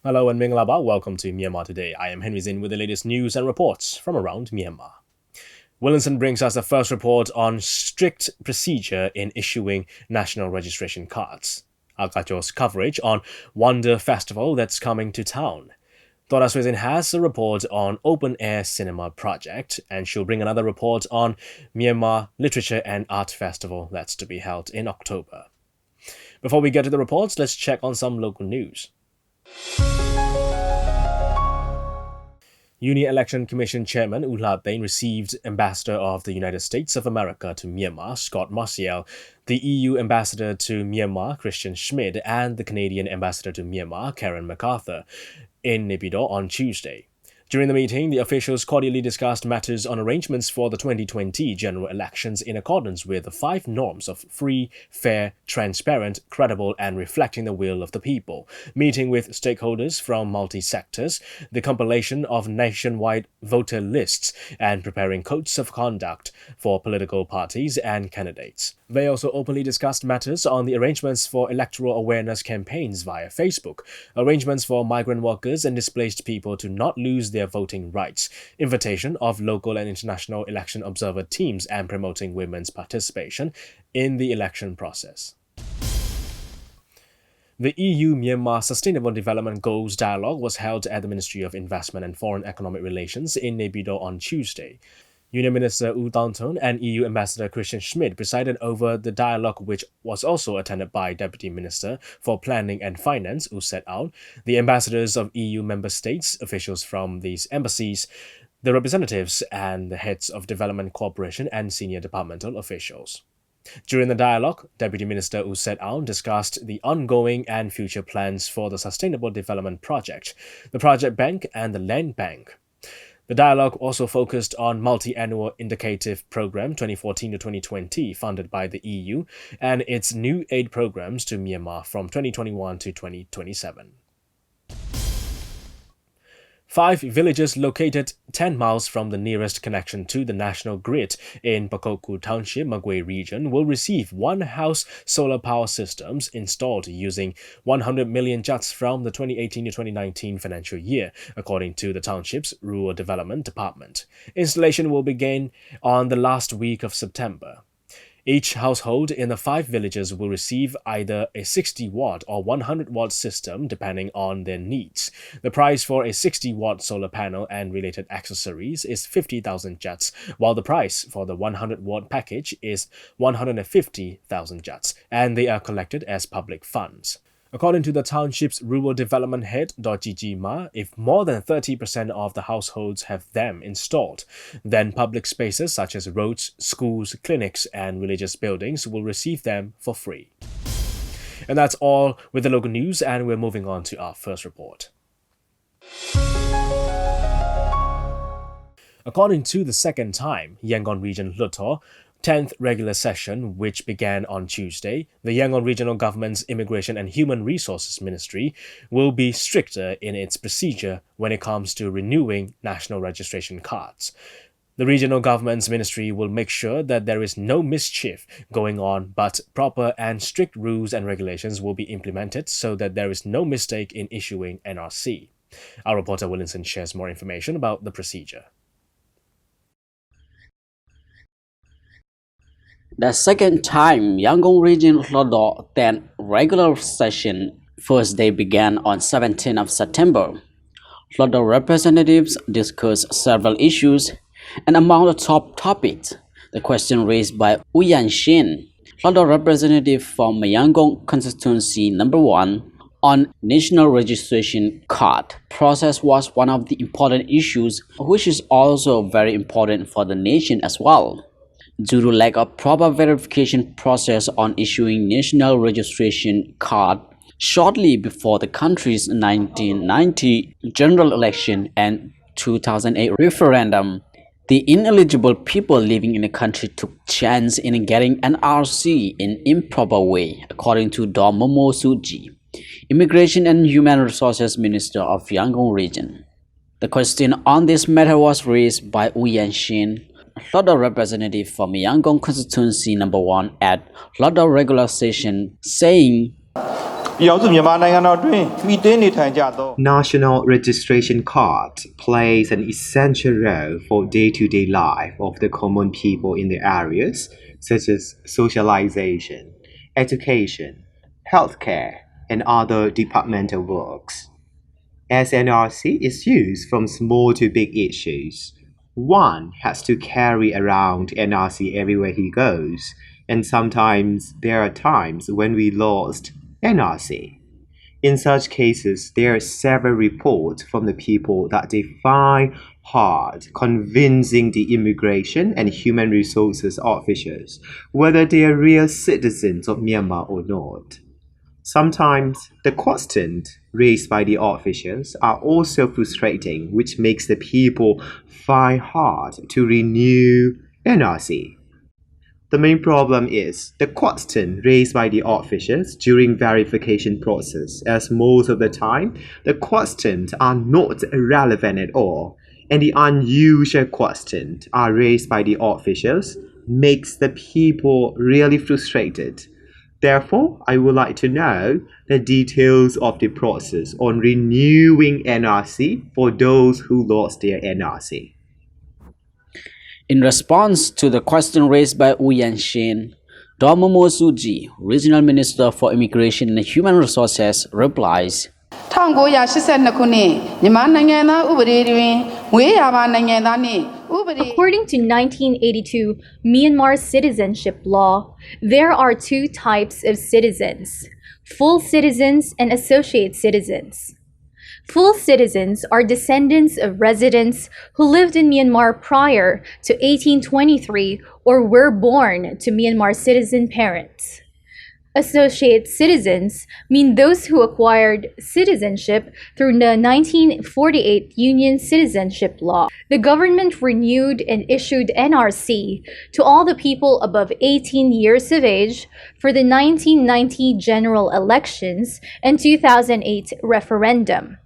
Hello and Minglaba, welcome to Myanmar Today. I am Henry Zin with the latest news and reports from around Myanmar. Williamson brings us the first report on strict procedure in issuing national registration cards. Alkacho's coverage on Wonder Festival that's coming to town. Dora Swizin has a report on Open Air Cinema Project, and she'll bring another report on Myanmar Literature and Art Festival that's to be held in October. Before we get to the reports, let's check on some local news. Union Election Commission Chairman Ulha Bain received Ambassador of the United States of America to Myanmar, Scott Marciel, the EU Ambassador to Myanmar, Christian Schmidt, and the Canadian Ambassador to Myanmar, Karen MacArthur, in Naypyidaw on Tuesday. During the meeting, the officials cordially discussed matters on arrangements for the 2020 general elections in accordance with the 5 norms of free, fair, transparent, credible, and reflecting the will of the people, meeting with stakeholders from multi-sectors, the compilation of nationwide voter lists, and preparing codes of conduct for political parties and candidates. They also openly discussed matters on the arrangements for electoral awareness campaigns via Facebook, arrangements for migrant workers and displaced people to not lose their voting rights, invitation of local and international election observer teams, and promoting women's participation in the election process. The EU-Myanmar Sustainable Development Goals Dialogue was held at the Ministry of Investment and Foreign Economic Relations in Naypyidaw on Tuesday. Union Minister U Thongthorn and EU Ambassador Christian Schmidt presided over the dialogue, which was also attended by Deputy Minister for Planning and Finance U Set Aung, the ambassadors of EU member states, officials from these embassies, the representatives and the heads of development cooperation and senior departmental officials. During the dialogue, Deputy Minister U Set Aung discussed the ongoing and future plans for the Sustainable Development Project, the Project Bank and the Land Bank. The dialogue also focused on Multi-Annual Indicative Programme 2014-2020 funded by the EU and its new aid programs to Myanmar from 2021 to 2027. 5 villages located 10 miles from the nearest connection to the national grid in Pakokku Township, Magwe region will receive one-house solar power systems installed using 100 million jats from the 2018-2019 financial year, according to the township's Rural Development Department. Installation will begin on the last week of September. Each household in the 5 villages will receive either a 60-watt or 100-watt system depending on their needs. The price for a 60-watt solar panel and related accessories is 50,000 jats, while the price for the 100-watt package is 150,000 jats, and they are collected as public funds. According to the township's rural development head, Dorji Ma, if more than 30% of the households have them installed, then public spaces such as roads, schools, clinics, and religious buildings will receive them for free. And that's all with the local news, and we're moving on to our first report. According to the second time Yangon Region Luto 10th regular session, which began on Tuesday, the Yangon Regional Government's Immigration and Human Resources Ministry will be stricter in its procedure when it comes to renewing national registration cards. The regional government's ministry will make sure that there is no mischief going on, but proper and strict rules and regulations will be implemented so that there is no mistake in issuing NRC. Our reporter Williamson shares more information about the procedure. The second time Yangon Region Hlodo 10th regular session first day began on 17th of September. Hlodo representatives discussed several issues, and among the top topics, the question raised by Wu Yanshin, Hlodo representative from Yangon constituency number 1, on national registration card process was one of the important issues, which is also very important for the nation as well. Due to lack of proper verification process on issuing national registration card shortly before the country's 1990 general election and 2008 referendum, the ineligible people living in the country took chance in getting an RC in improper way, according to Dom Momo Suji, Immigration and Human Resources Minister of Yangon Region. The question on this matter was raised by Wu Yanshin, Hlodo representative from Yangon constituency number 1 at Hlodo regular session, saying, ပြည်ထောင်စုမြန်မာနိုင်ငံတော်တွင်မှီတင်းနေထိုင်ကြသော National registration card plays an essential role for day-to-day life of the common people in the areas such as socialization, education, healthcare, and other departmental works. As NRC is used from small to big issues, one has to carry around NRC everywhere he goes, and sometimes there are times when we lost NRC. In such cases, there are several reports from the people that they find hard convincing the immigration and human resources officials whether they are real citizens of Myanmar or not. Sometimes the questions raised by the officials are also frustrating, which makes the people find hard to renew NRC. The main problem is the question raised by the officials during verification process, as most of the time the questions are not relevant at all, and the unusual questions are raised by the officials makes the people really frustrated. Therefore, I would like to know the details of the process on renewing NRC for those who lost their NRC. In response to the question raised by Wu Yanshin, Dormomo Suji, Regional Minister for Immigration and Human Resources, replies, 1982ခုနှစ်မြန်မာနိုင်ငံသားဥပဒေတွင်ငွေရပါနိုင်ငံသားနှင့်ဥပဒေ According to 1982 Myanmar citizenship law, there are two types of citizens: full citizens and associate citizens. Full citizens are descendants of residents who lived in Myanmar prior to 1823 or were born to Myanmar citizen parents. Associate citizens mean those who acquired citizenship through the 1948 Union Citizenship Law. The government renewed and issued NRC to all the people above 18 years of age for the 1990 general elections and 2008 referendum.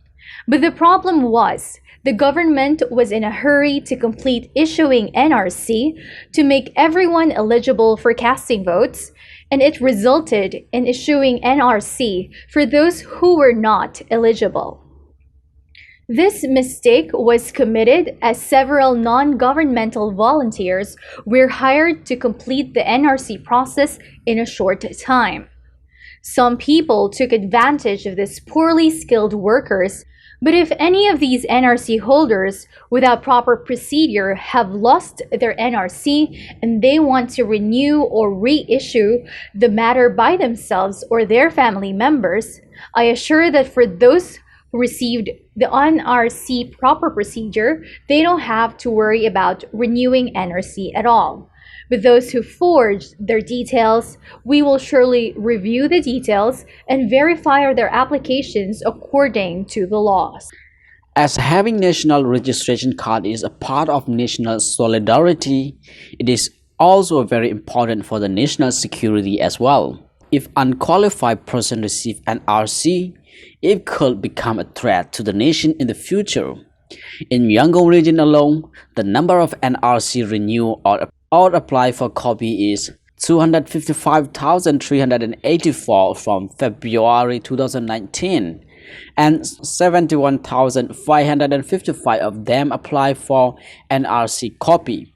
But the problem was, the government was in a hurry to complete issuing NRC to make everyone eligible for casting votes, and it resulted in issuing NRC for those who were not eligible. This mistake was committed as several non-governmental volunteers were hired to complete the NRC process in a short time. Some people took advantage of these poorly skilled workers. But if any of these NRC holders without proper procedure have lost their NRC and they want to renew or reissue the matter by themselves or their family members, I assure that for those who received the NRC proper procedure, they don't have to worry about renewing NRC at all. With those who forged their details, we will surely review the details and verify their applications according to the laws. as having national registration card is a part of national solidarity, it is also very important for the national security as well. If unqualified person receive an RC, it could become a threat to the nation in the future. In Yangon region alone, the number of NRC renew or apply for copy is 255,384 from February 2019, and 71,555 of them apply for NRC copy.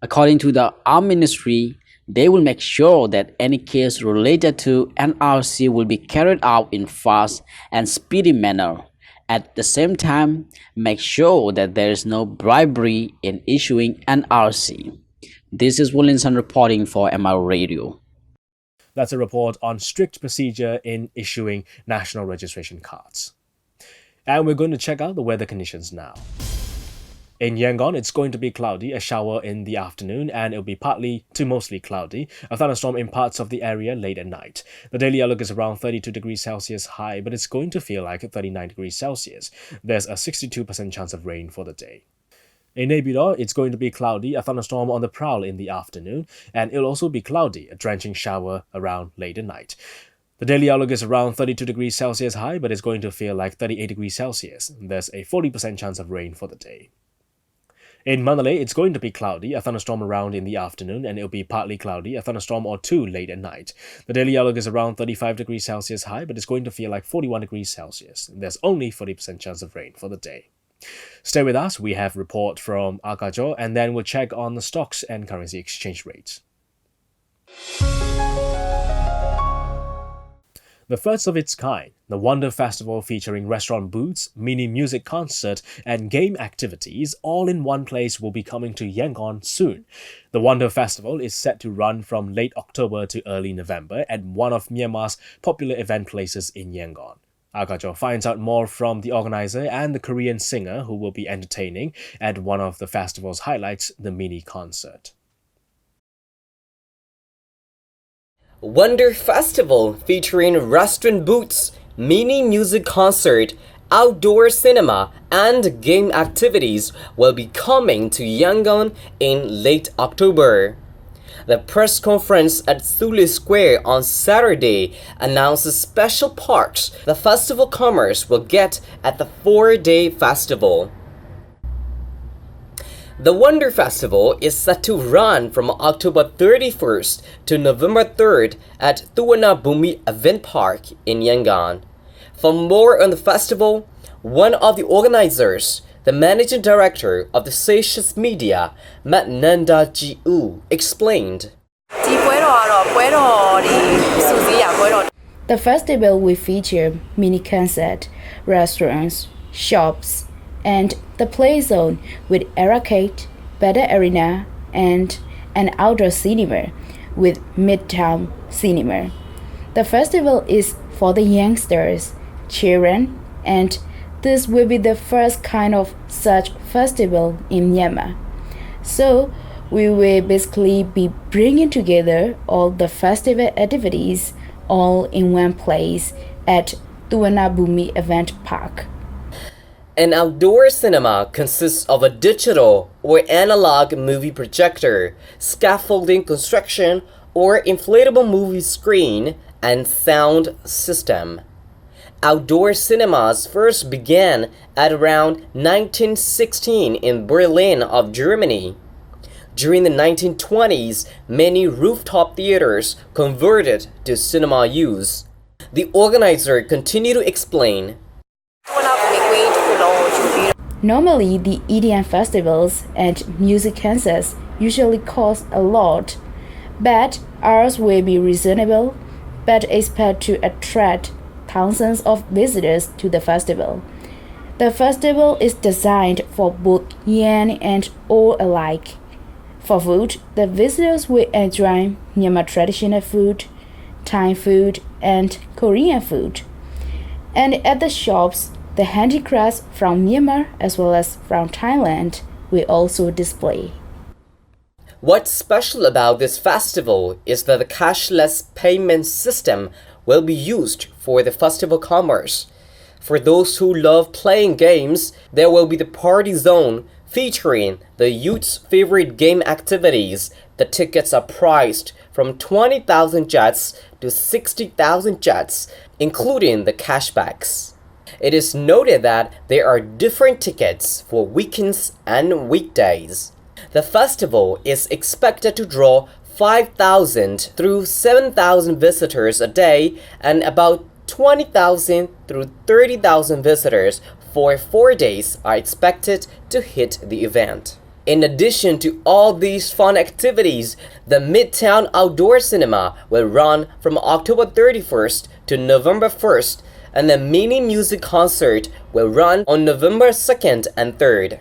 According to the Armed Ministry, they will make sure that any case related to NRC will be carried out in fast and speedy manner. At the same time, make sure that there is no bribery in issuing NRC. This is Willinson reporting for MR Radio. That's a report on strict procedure in issuing national registration cards. And we're going to check out the weather conditions now. In Yangon, it's going to be cloudy, a shower in the afternoon, and it'll be partly to mostly cloudy, a thunderstorm in parts of the area late at night. The daily outlook is around 32 degrees Celsius high, but it's going to feel like 39 degrees Celsius. There's a 62% chance of rain for the day. In Naypyidaw, it's going to be cloudy, a thunderstorm on the prowl in the afternoon, and it'll also be cloudy, a drenching shower around late at night. The daily outlook is around 32 degrees Celsius high, but it's going to feel like 38 degrees Celsius. There's a 40% chance of rain for the day. In Mandalay, it's going to be cloudy, a thunderstorm around in the afternoon, and it'll be partly cloudy, a thunderstorm or two late at night. The daily outlook is around 35 degrees Celsius high, but it's going to feel like 41 degrees Celsius. There's only 40% chance of rain for the day. Stay with us, we have a report from Akajo, and then we'll check on the stocks and currency exchange rates. The first of its kind, the Wonder Festival featuring restaurant booths, mini music concert, and game activities all in one place will be coming to Yangon soon. The Wonder Festival is set to run from late October to early November at one of Myanmar's popular event places in Yangon. Akajo finds out more from the organizer and the Korean singer who will be entertaining at one of the festival's highlights, the mini concert. Wonder Festival featuring restaurant booths, mini music concert, outdoor cinema, and game activities will be coming to Yangon in late October. The press conference at Thule Square on Saturday announces special perks the festival comers will get at the 4-day festival. The Wonder Festival is set to run from October 31st to November 3rd at Tuana Bumi Event Park in Yangon. For more on the festival, one of the organizers, the managing director of the Seychelles Media, Matnanda Jiu, explained. The festival will feature mini concert, restaurants, shops, and the play zone with arcade, battle arena, and an outdoor cinema with midtown cinema. The festival is for the youngsters, children, and this will be the first kind of such festival in Myanmar. So we will basically be bringing together all the festival activities all in one place at Tuana Bumi Event Park. An outdoor cinema consists of a digital or analog movie projector, scaffolding construction or inflatable movie screen, and sound system. Outdoor cinemas first began at around 1916 in Berlin of Germany. During the 1920s, many rooftop theaters converted to cinema use. The organizer continued to explain. Normally, the EDM festivals and music concerts usually cost a lot, but ours will be reasonable, but expect to attract thousands of visitors to the festival. The festival is designed for both young and old alike. For food, the visitors will enjoy Myanmar traditional food, Thai food, and Korean food. And at the shops, the handicrafts from Myanmar as well as from Thailand will also display. What's special about this festival is that the cashless payment system will be used for the festival commerce. For those who love playing games, there will be the party zone featuring the youth's favorite game activities. The tickets are priced from 20,000 jets to 60,000 jets, including the cashbacks. It is noted that there are different tickets for weekends and weekdays. The festival is expected to draw 5,000 through 7,000 visitors a day and about 20,000 through 30,000 visitors for 4 days are expected to hit the event. In addition to all these fun activities, the Midtown Outdoor Cinema will run from October 31st to November 1st, and the mini music concert will run on November 2nd and 3rd.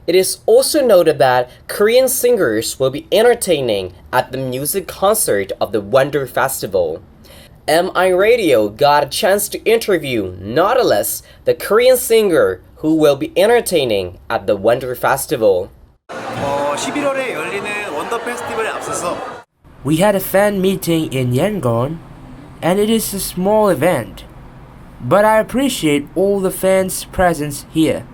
It is also noted that Korean singers will be entertaining at the music concert of the Wonder Festival. MI Radio got a chance to interview Nautilus, the Korean singer who will be entertaining at the Wonder Festival. 11월에 열리는 원더 페스티벌에 앞서서 We had a fan meeting in Yangon, and it is a small event, but I appreciate all the fans' presence here.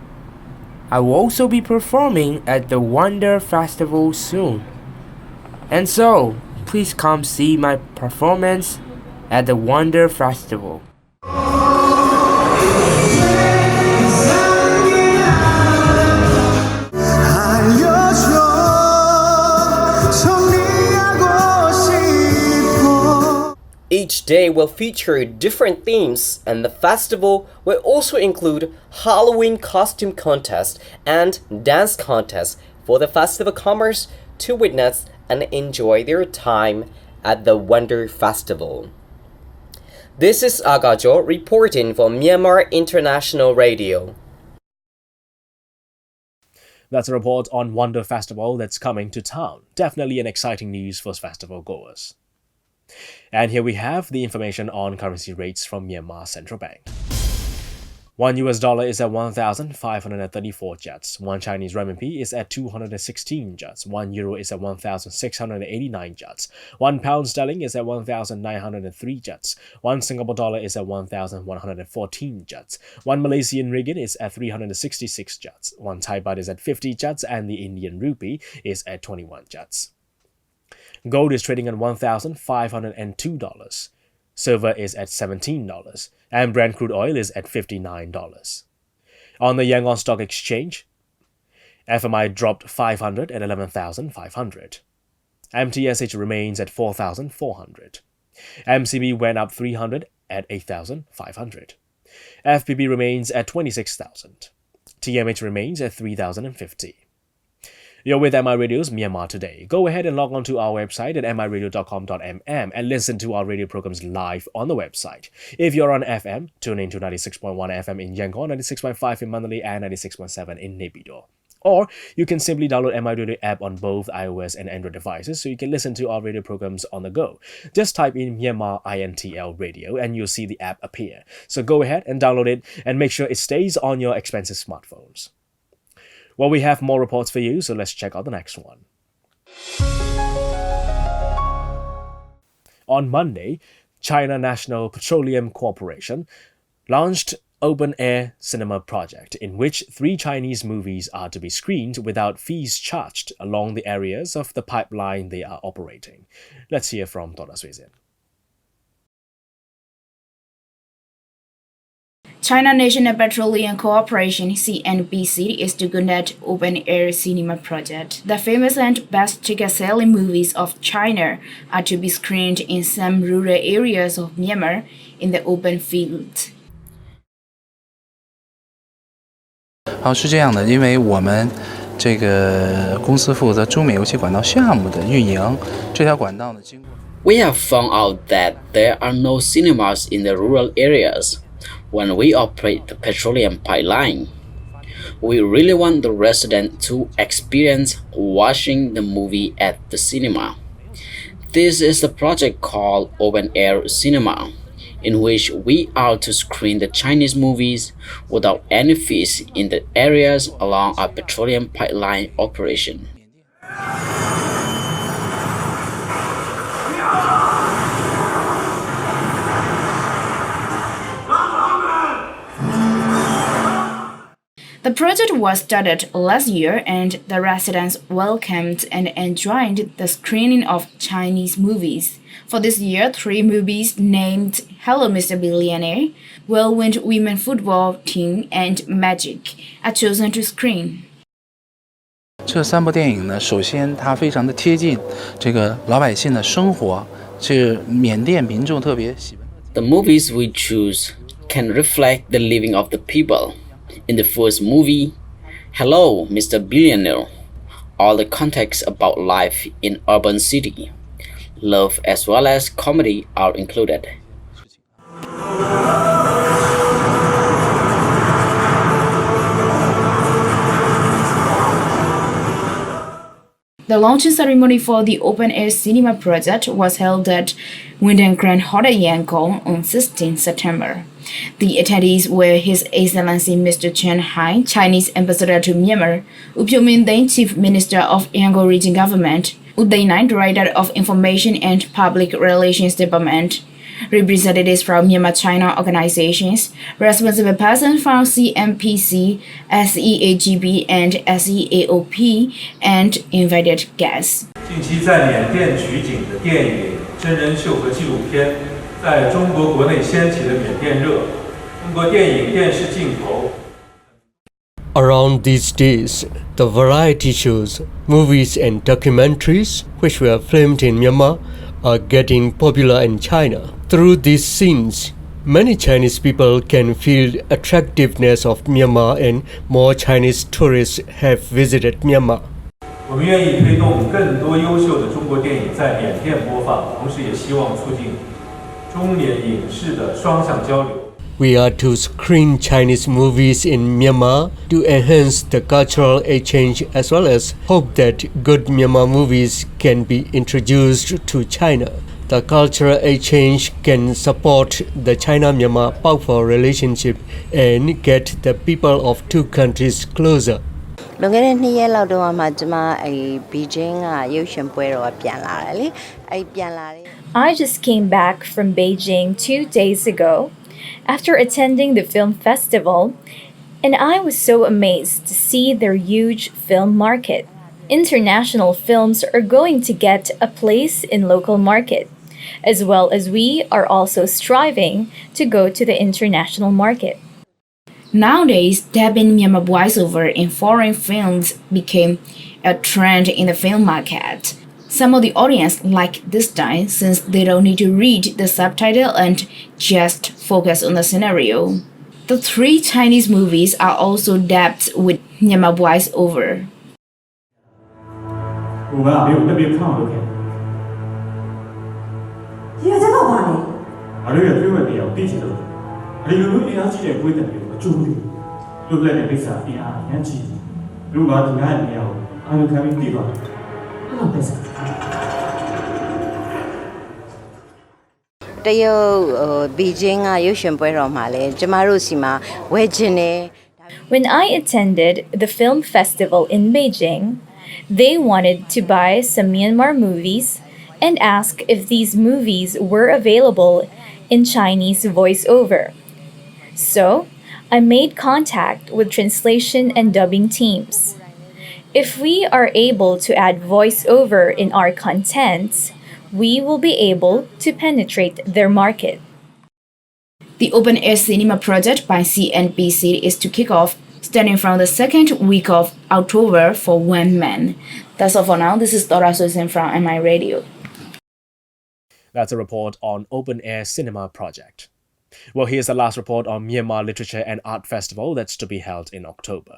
I will also be performing at the Wonder Festival soon. And so, please come see my performance at the Wonder Festival. each day will feature different themes, and the festival will also include Halloween costume contest and dance contest for the festival comers to witness and enjoy their time at the Wonder Festival. This is Agajo reporting for Myanmar International Radio. That's a report on Wonder Festival that's coming to town. Definitely an exciting news for festival goers. And here we have the information on currency rates from Myanmar Central Bank. $1 is at 1,534 kyats. 1 Chinese renminbi is at 216 kyats. 1 euro is at 1,689 kyats. 1 pound sterling is at 1,903 kyats. 1 Singapore dollar is at 1,114 kyats. 1 Malaysian ringgit is at 366 kyats. 1 Thai baht is at 50 kyats, and the Indian rupee is at 21 kyats. Gold is trading at $1,502. Silver is at $17, and Brent crude oil is at $59. On the Yangon Stock Exchange, FMI dropped 500 at 11,500. MTSH remains at 4,400. MCB went up 300 at 8,500. FPB remains at 26,000. TMH remains at 3,050. You're with MI Radio's Myanmar Today. Go ahead and log on to our website at miradio.com.mm and listen to our radio programs live on the website. If you're on FM, tune in to 96.1 FM in Yangon, 96.5 in Mandalay, and 96.7 in Naypyidaw. Or you can simply download MI Radio app on both iOS and Android devices so you can listen to our radio programs on the go. Just type in Myanmar INTL Radio and you'll see the app appear. So go ahead and download it and make sure it stays on your expensive smartphones. Well, we have more reports for you, so let's check out the next one. On Monday, China National Petroleum Corporation launched Open Air Cinema Project, in which 3 Chinese movies are to be screened without fees charged along the areas of the pipeline they are operating. Let's hear from Donna Suizin. China National Petroleum Corporation (CNPC) is to conduct Open Air Cinema Project. The famous and best ticket-selling movies of China are to be screened in some rural areas of Myanmar in the open field. 是这样的，因为我们这个公司负责中美油气管道项目的运营，这条管道呢经过。We have found out that there are no cinemas in the rural areas when we operate the petroleum pipeline. We really want the resident to experience watching the movie at the cinema. This is the project called Open Air Cinema, in which we are to screen the Chinese movies without any fees in the areas along our petroleum pipeline operation. The project was started last year, and the residents welcomed and enjoyed the screening of Chinese movies. For this year, 3 movies named Hello Mr. Billionaire, Whirlwind Women Football Team, and Magic are chosen to screen. 这3部电影呢，首先它非常的贴近这个老百姓的生活，是缅甸民众特别喜欢。The movies we choose can reflect the living of the people. In the first movie, Hello, Mr. Billionaire, all the context about life in urban city, love as well as comedy are included. The launching ceremony for the Open Air Cinema Project was held at Wyndham Grand Hotel Yangon on 16 September. The attendees were His Excellency Mr. Chen Hai, Chinese Ambassador to Myanmar, U Pyo-min Deng, Chief Minister of Yangon Region Government, U Deng-nai, Director of Information and Public Relations Department, representatives from Myanmar China organizations, responsible persons from CNPC, SEAGB, and SEAOP, and invited guests. 近期在缅甸取景的电影、真人秀和纪录片，在中国国内掀起了缅甸热。通过电影、电视镜头。 Around these days, the variety shows, movies and documentaries which were filmed in Myanmar are getting popular in China. Through these scenes, many Chinese people can feel the attractiveness of Myanmar and more Chinese tourists have visited Myanmar. 我们愿意推动更多优秀的中国电影在缅甸播放，同时也希望促进中缅影视的双向交流。 We are to screen Chinese movies in Myanmar to enhance the cultural exchange as well as hope that good Myanmar movies can be introduced to China. The cultural exchange can support the China-Myanmar powerful relationship and get the people of two countries closer. လွန်ခဲ့တဲ့2ရက်လောက်တော့မှကျွန်မဘီဂျင်းကရုပ်ရှင်ပွဲတော်ပြန်လာတယ်လေပြန်လာတယ် I just came back from Beijing 2 days ago after attending the film festival, and I was so amazed to see their huge film market. International films are going to get a place in local market, as well as we are also striving to go to the international market. Nowadays, dubbing Myanmar voiceover in foreign films became a trend in the film market. Some of the audience like this style since they don't need to read the subtitle and just focus on the scenario. The 3 Chinese movies are also dubbed with Myanmar voiceover. 我们没有特别看好的片。ဒီကကြောက်ပါလေ အလေးရပြည့်ဝနေအောင်သိချင်တယ်အလေးလိုအင်အားကြီးတဲ့ပွေးတယ်ကိုအကျိုးလေးလွတ်လပ်တဲ့ကိစ္စအင်အားရမ်းကြီးလူကဒီငါ့နေရာကိုအာရုံခံပြီးတည်သွားတယ်ဟုတ်တယ် တရုတ်ဘီဂျင်းကရုပ်ရှင်ပွဲတော်မှာလဲကျမတို့စီမှာဝယ်ခြင်းနဲ့ When I attended the film festival in Beijing, they wanted to buy some Myanmar movies and ask if these movies were available in Chinese voiceover. So, I made contact with translation and dubbing teams. If we are able to add voiceover in our contents, we will be able to penetrate their market. The Open Air Cinema project by CNBC is to kick off starting from the second week of October for 1 month. That's all for now. This is Dora Susan from MI Radio. That's a report on Open Air Cinema Project. Well, here's the last report on Myanmar Literature and Art Festival that's to be held in October.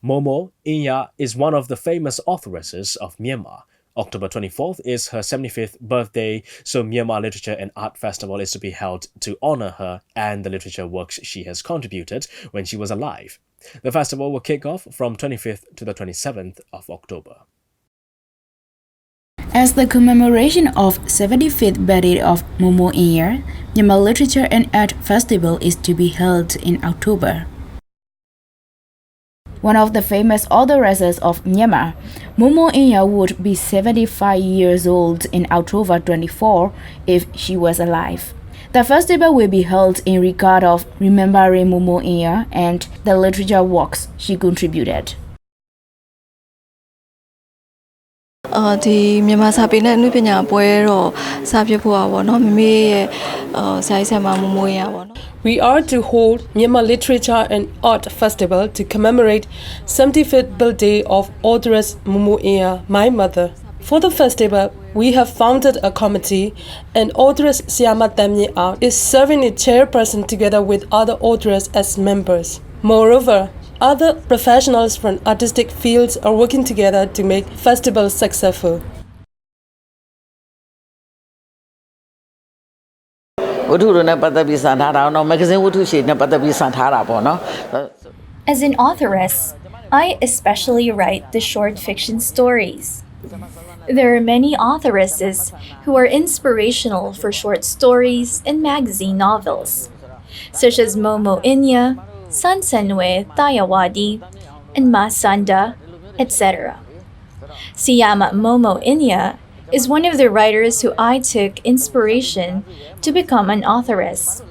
Momo Inya is one of the famous authoresses of Myanmar. October 24th is her 75th birthday, so Myanmar Literature and Art Festival is to be held to honor her and the literature works she has contributed when she was alive. The festival will kick off from 25th to the 27th of October. As the commemoration of 75th birthday of Momo Inya, Myanmar Literature and Art Festival is to be held in October. One of the famous authoresses of Myanmar, Momo Inya would be 75 years old in October 24 if she was alive. The festival will be held in regard of remembering Momo Inya and the literature works she contributed. ဒီမြန်မာစာပေနဲ့အနုပညာပွဲတော့စဖြစ်ဖို့ပါဗောနော်မမေရဲ့ဆရာကြီးဆရာမမမိုးရပါဗောနော် We are to hold Myanmar Literature and Art Festival to commemorate 75th birthday of authoress Momo Inya, my mother. For the festival, we have founded a committee and authoress Siama Tamye is serving as chairperson together with other authors as members. Moreover, other professionals from artistic fields are working together to make festivals successful. As an authoress, I especially write the short fiction stories. There are many authoresses who are inspirational for short stories and magazine novels, such as Momo Inya, Sansanwe Tayawadi, and Ma Sanda, etc. Siyama Momo Inya is one of the writers who I took inspiration to become an authoress.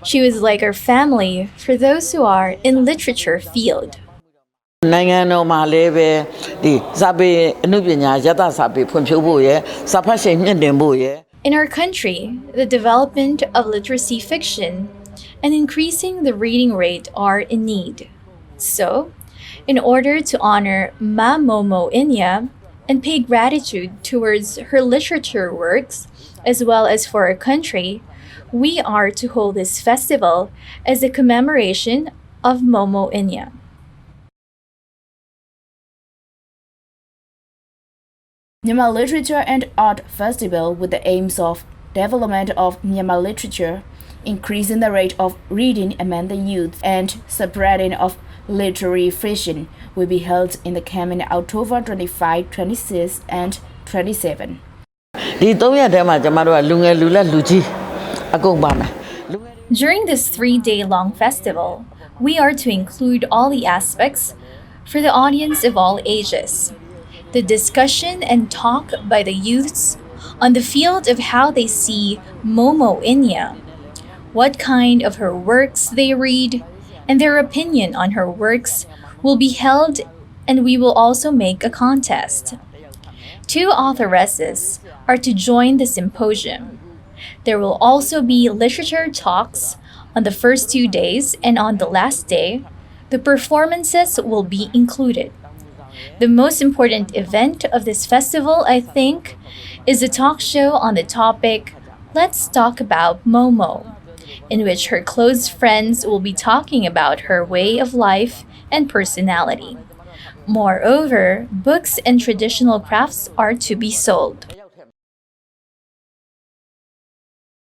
She was like our family for those who are in literature field. In our country, the development of literacy fiction and increasing the reading rate are in need. So, in order to honor Ma Momo Inya, and pay gratitude towards her literature works, as well as for our country, we are to hold this festival as a commemoration of Momo Inya. Myanmar Literature and Art Festival with the aims of development of Myanmar literature, increasing the rate of reading among the youth, and spreading of literary fiction will be held in the coming October 25, 26, and 27. During this 3-day-long festival, we are to include all the aspects for the audience of all ages. The discussion and talk by the youths on the field of how they see Momo Inya, what kind of her works they read, and their opinion on her works will be held, and we will also make a contest. 2 authoresses are to join the symposium. There will also be literature talks on the first 2 days, and on the last day, the performances will be included. The most important event of this festival, I think, is a talk show on the topic, Let's Talk About Momo, in which her close friends will be talking about her way of life and personality. Moreover, books and traditional crafts are to be sold.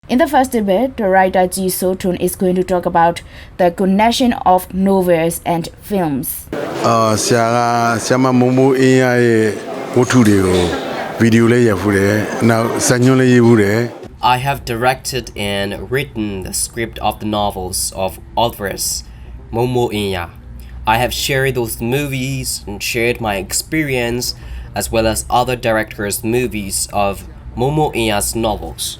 In the first debate, the writer Ji So-tun is going to talk about the connection of novels and films. I have directed and written the script of the novels of authoress Momo Inya. I have shared those movies and shared my experience as well as other directors' movies of Momo Inya's novels.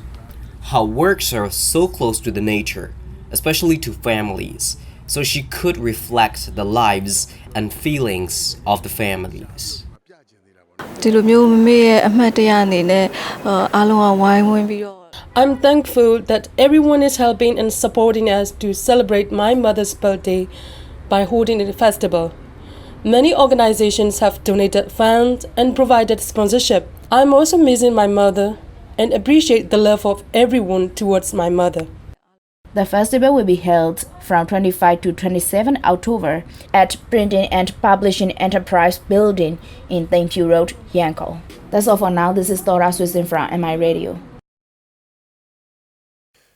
Her works are so close to the nature, especially to families, so she could reflect the lives and feelings of the families. I'm thankful that everyone is helping and supporting us to celebrate my mother's birthday by holding a festival. Many organizations have donated funds and provided sponsorship. I'm also missing my mother and appreciate the love of everyone towards my mother. The festival will be held from 25 to 27 October at Printing and Publishing Enterprise Building in Thankyu Road, Yangon. That's all for now. This is Dora Swisten from MI Radio.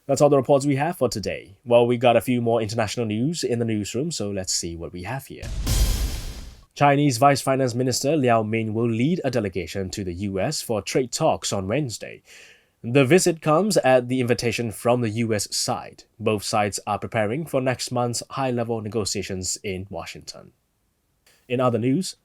That's all the reports we have for today. Well, we got a few more international news in the newsroom, so let's see what we have here. Chinese Vice Finance Minister Liao Min will lead a delegation to the US for trade talks on Wednesday. The visit comes at the invitation from the US side. Both sides are preparing for next month's high-level negotiations in Washington. In other news,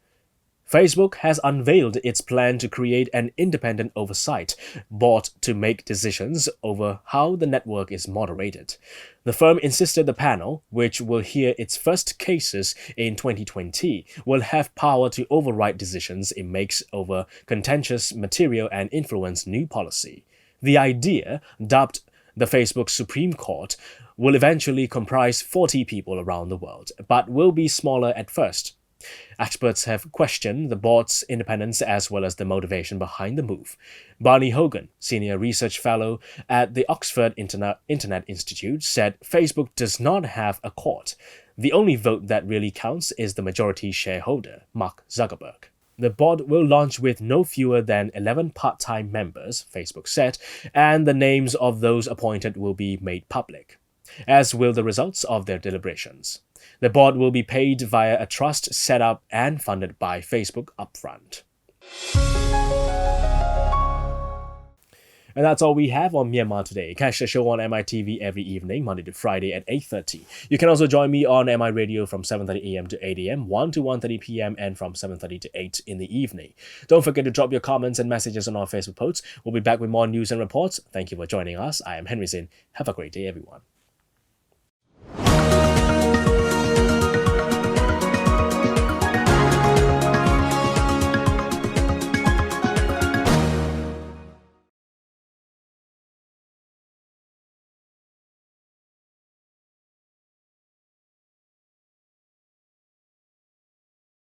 Facebook has unveiled its plan to create an independent oversight board to make decisions over how the network is moderated. The firm insisted the panel, which will hear its first cases in 2020, will have power to override decisions it makes over contentious material and influence new policy. The idea, dubbed the Facebook Supreme Court, will eventually comprise 40 people around the world, but will be smaller at first. Experts have questioned the board's independence as well as the motivation behind the move. Barney Hogan, senior research fellow at the Oxford Internet Institute, said Facebook does not have a court. The only vote that really counts is the majority shareholder, Mark Zuckerberg. The board will launch with no fewer than 11 part-time members, Facebook said, and the names of those appointed will be made public, as will the results of their deliberations. The board will be paid via a trust set up and funded by Facebook upfront. And that's all we have on Myanmar Today. Catch the show on MITV every evening, Monday to Friday at 8:30. You can also join me on MI Radio from 7:30 a.m. to 8 a.m., 1 to 1:30 p.m., and from 7:30 to 8 in the evening. Don't forget to drop your comments and messages on our Facebook posts. We'll be back with more news and reports. Thank you for joining us. I am Henry Sin. Have a great day, everyone.